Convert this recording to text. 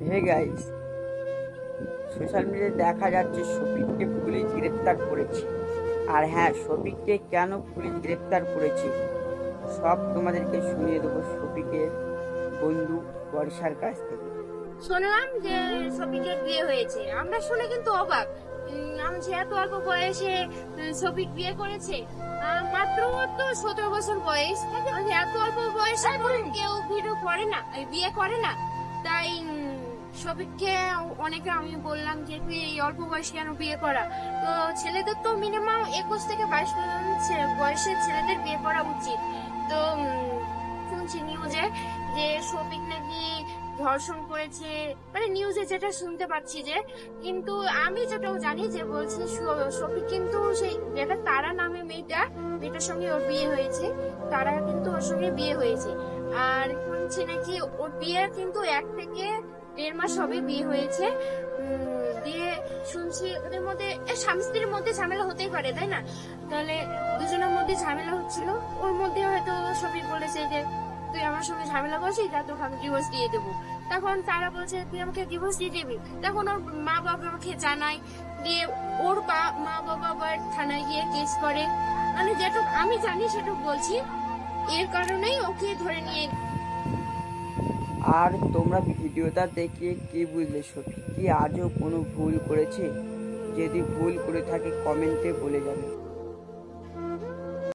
Hey guys, social মিডিয়ায় দেখা যাচ্ছে শফিককে পুলিশ গ্রেপ্তার করেছে। আর হ্যাঁ, শফিককে কেন পুলিশ গ্রেপ্তার করেছে সব তোমাদেরকে শুনিয়ে দেবো শফিকের বন্ধু বর্ষার কাছ থেকে। শুনলাম যে শফিকের বিয়ে হয়েছে, আমরা শুনে কিন্তু অবাক। আমি যে এত অল্প বয়সে শফিক বিয়ে করেছে। মাত্র তো 17 বছর বয়স। এত অল্প বয়সে কেউ ভিডিও করে না, বিয়ে করে না। তাই শফিককে অনেকে আমি বললাম যে তুই এই অল্প বয়সে কেন বিয়ে করা। তো ছেলেদের তো মিনিমাম 21 থেকে 22 বয়সের ছেলেদের বিয়ে করা উচিত। তো শুনছি নিউজে যে শফিক নাকি ধর্ষণ করেছে, মানে নিউজে যেটা শুনতে পাচ্ছি যে। কিন্তু আমি যেটাও জানি যে বলছে শফিক কিন্তু সেই যেটা তারা নামে মেয়েটার সঙ্গে ওর বিয়ে হয়েছে। তারা কিন্তু ওর সঙ্গে বিয়ে হয়েছে। আর শুনছি নাকি ওর বিয়ে কিন্তু 1 থেকে 1.5 মাস হবে বিয়ে হয়েছে। দিয়ে শুনছি ওদের মধ্যে স্বামী স্ত্রীর মধ্যে ঝামেলা হতেই পারে, তাই না? তাহলে দুজনের মধ্যে ঝামেলা হচ্ছিল, ওর মধ্যে হয়তো শফিক বলেছে যে তুই আমার সঙ্গে ঝামেলা করছিস, তা তোকে আমি ডিভোর্স দিয়ে দেবো। তখন তারা বলছে তুই আমাকে ডিভোর্স দিয়ে দিবি। তখন ওর মা বাবা আমাকে জানায়, দিয়ে ওর মা বাবা আবার থানায় গিয়ে কেস করে। মানে যেটুক আমি জানি সেটুক বলছি। এর কারণেই ওকে ধরে নিয়ে। আর তোমরা ভিডিওটা দেখে কি বুঝলে শফিক কি আজও কোনো ভুল করেছে? যদি ভুল করে থাকে কমেন্টে বলে যাবে।